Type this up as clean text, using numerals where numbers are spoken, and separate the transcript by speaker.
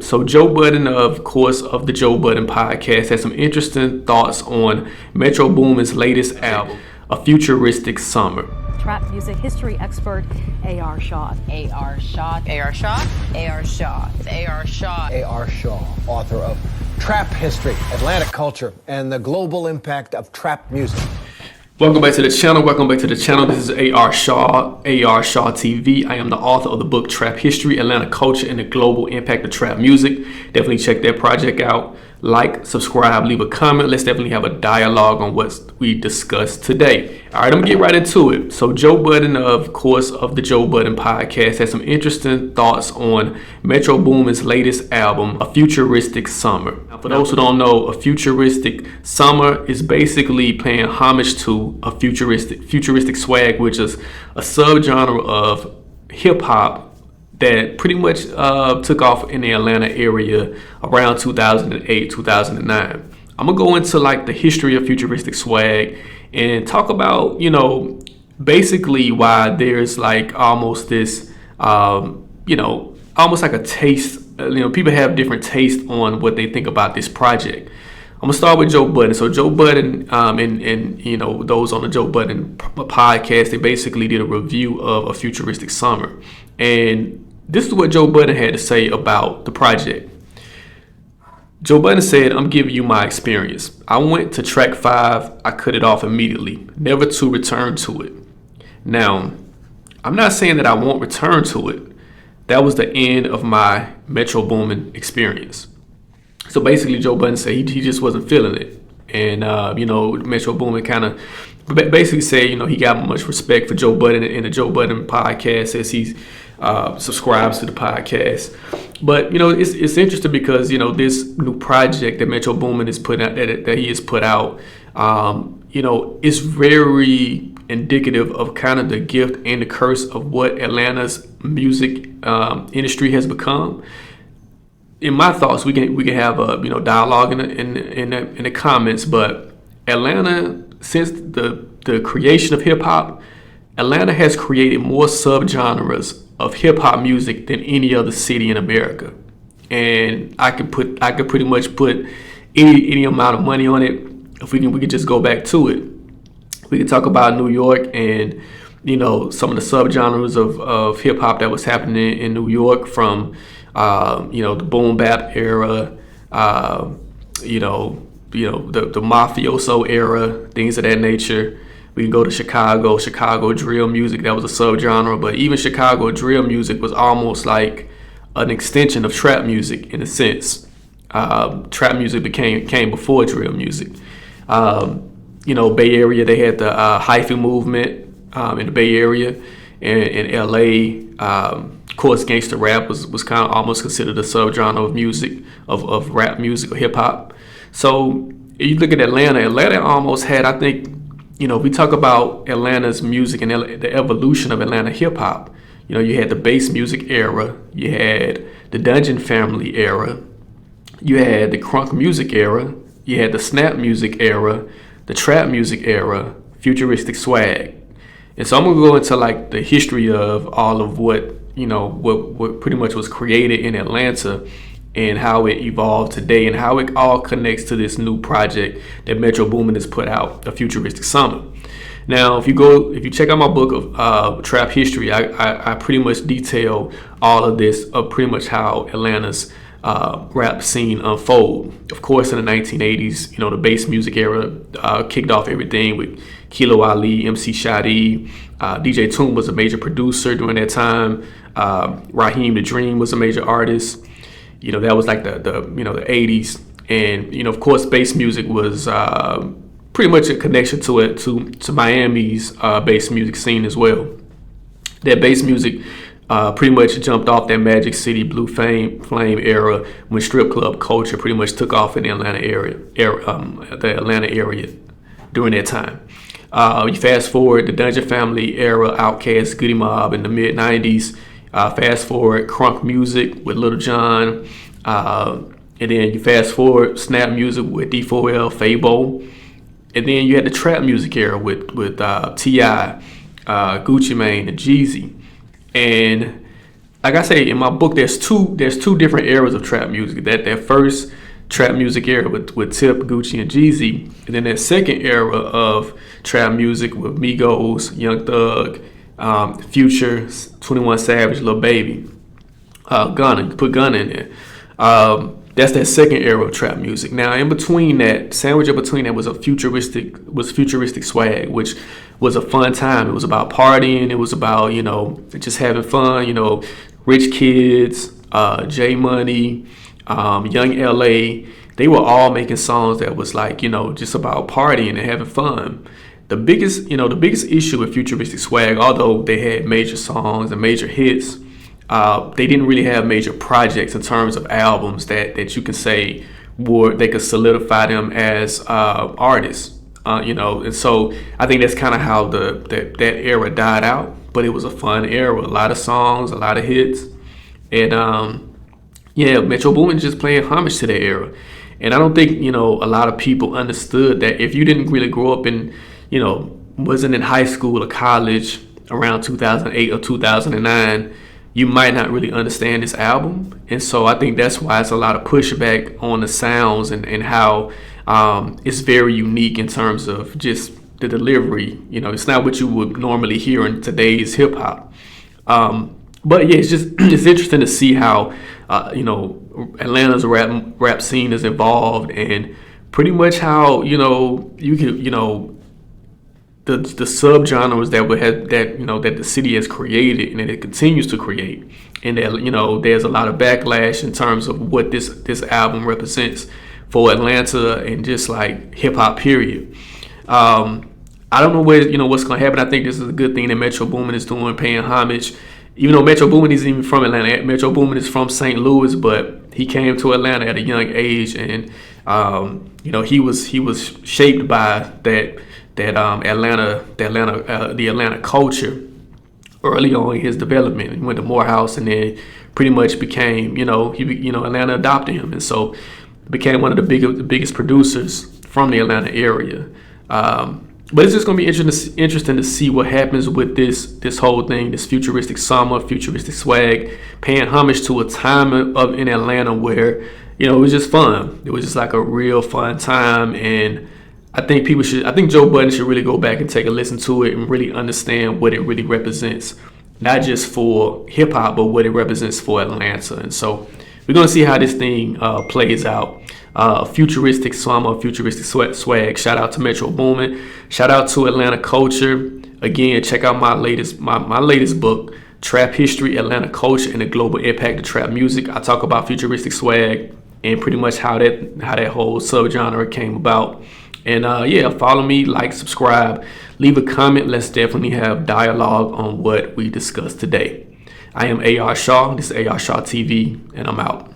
Speaker 1: So Joe Budden, of course, of the Joe Budden podcast, has some interesting thoughts on Metro Boomin's latest album, A Futuristic Summa.
Speaker 2: Trap music history expert A.R. Shaw.
Speaker 3: A.R. Shaw. A.R. Shaw. A.R. Shaw. A.R. Shaw.
Speaker 4: A.R. Shaw, author of Trap History, Atlantic Culture, and the Global Impact of Trap Music.
Speaker 1: Welcome back to the channel. This is A.R. Shaw, A.R. Shaw TV. I am the author of the book Trap History, Atlanta Culture, and the Global Impact of Trap Music. Definitely check that project out. Like, subscribe, leave a comment. Let's definitely have a dialogue on what we discussed today. All right, I'm gonna get right into it. So Joe Budden, of course, of the Joe Budden podcast, has some interesting thoughts on Metro Boomin's latest album, A Futuristic Summa. Now, for those who don't know, A Futuristic Summa is basically paying homage to a futuristic swag, which is a subgenre of hip hop that pretty much took off in the Atlanta area around 2008, 2009. I'm gonna go into like the history of futuristic swag and talk about, basically why there's like almost this, almost like a taste. People have different taste on what they think about this project. I'm gonna start with Joe Budden. So Joe Budden and those on the Joe Budden podcast, they basically did a review of A Futuristic Summa, and this is what Joe Budden had to say about the project. Joe Budden said, "I'm giving you my experience. I went to track 5. I cut it off immediately, never to return to it. Now, I'm not saying that I won't return to it. That was the end of my Metro Boomin experience." So basically, Joe Budden said he just wasn't feeling it. And, Metro Boomin kind of basically said, he got much respect for Joe Budden in the Joe Budden podcast as he subscribes to the podcast. But, it's interesting because, this new project that Metro Boomin is putting out, that he has put out, is very indicative of kind of the gift and the curse of what Atlanta's music industry has become. In my thoughts, we can have a dialogue in the comments, but Atlanta, since the creation of hip hop, Atlanta has created more subgenres of hip hop music than any other city in America, and I could pretty much put any amount of money on it. If we could just go back to it, we could talk about New York and some of the subgenres of hip hop that was happening in New York from the boom bap era, the mafioso era, things of that nature. We can go to Chicago drill music. That was a subgenre, but even Chicago drill music was almost like an extension of trap music in a sense. Trap music came before drill music. Bay Area, they had the hyphy movement in the Bay Area. In LA, of course, gangster rap was kind of almost considered a subgenre of music, of rap music or hip hop. So if you look at Atlanta almost had, I think, we talk about Atlanta's music and the evolution of Atlanta hip hop. You had the bass music era, you had the Dungeon Family era, you had the crunk music era, you had the snap music era, the trap music era, futuristic swag. And so I'm gonna go into like the history of all of what pretty much was created in Atlanta and how it evolved today and how it all connects to this new project that Metro Boomin has put out, A Futuristic Summa. Now, if you check out my book of Trap History, I pretty much detail all of this of pretty much how Atlanta's rap scene unfold. Of course, in the 1980s, the bass music era kicked off everything with Kilo Ali, MC Shadi, DJ Toom was a major producer during that time. Raheem the Dream was a major artist. That was like the 80s, and of course, bass music was pretty much a connection to Miami's bass music scene as well. That bass music pretty much jumped off that Magic City Blue Flame era when strip club culture pretty much took off in the Atlanta area during that time. You fast forward the Dungeon Family era, Outkast, Goody Mob in the mid 90s. Fast forward crunk music with Lil Jon, and then you fast forward snap music with D4L, Fabo, and then you had the trap music era with T.I., Gucci Mane, and Jeezy. And like I say in my book, there's two different eras of trap music. That first trap music era with Tip, Gucci, and Jeezy, and then that second era of trap music with Migos, Young Thug, Future, 21 Savage, Lil Baby, Gunna, put Gunna in there. That's that second era of trap music. Now, in between that, sandwich in between that was Futuristic Swag, which was a fun time. It was about partying. It was about, you know, just having fun. You know, rich kids, J Money, Young LA. They were all making songs that was like, you know, just about partying and having fun. The biggest issue with Futuristic Swag, although they had major songs and major hits, they didn't really have major projects in terms of albums that you can say they could solidify them as artists, you know. And so I think that's kind of how that era died out. But it was a fun era, a lot of songs, a lot of hits, and yeah, Metro Boomin just playing homage to that era. And I don't think, you know, a lot of people understood that if you didn't really grow up in, you know, wasn't in high school or college around 2008 or 2009. You might not really understand this album. And so I think that's why it's a lot of pushback on the sounds and how it's very unique in terms of just the delivery. You know, it's not what you would normally hear in today's hip hop. But yeah, it's interesting to see how, you know, Atlanta's rap scene has evolved, and pretty much how, you know, you can, you know, the subgenres that the city has created and that it continues to create, and that, you know, there's a lot of backlash in terms of what this album represents for Atlanta and just like hip hop period. I don't know what's gonna happen. I think this is a good thing that Metro Boomin is doing, paying homage. Even though Metro Boomin isn't even from Atlanta, Metro Boomin is from St. Louis, but he came to Atlanta at a young age, and you know, he was shaped by the Atlanta culture early on in his development. He went to Morehouse and then pretty much became, Atlanta adopted him, and so became one of the biggest producers from the Atlanta area. But it's just going to be interesting to see what happens with this whole thing, this Futuristic Summa, Futuristic Swag, paying homage to a time in Atlanta where, you know, it was just fun. It was just like a real fun time, and I think Joe Budden should really go back and take a listen to it and really understand what it really represents, not just for hip hop, but what it represents for Atlanta. And so we're going to see how this thing plays out. Futuristic Summa, Futuristic Swag. Shout out to Metro Boomin. Shout out to Atlanta Culture. Again, check out my latest book, Trap History, Atlanta Culture, and the Global Impact of Trap Music. I talk about Futuristic Swag and pretty much how that whole subgenre came about. And yeah, follow me, like, subscribe, leave a comment. Let's definitely have dialogue on what we discussed today. I am AR Shaw. This is AR Shaw TV, and I'm out.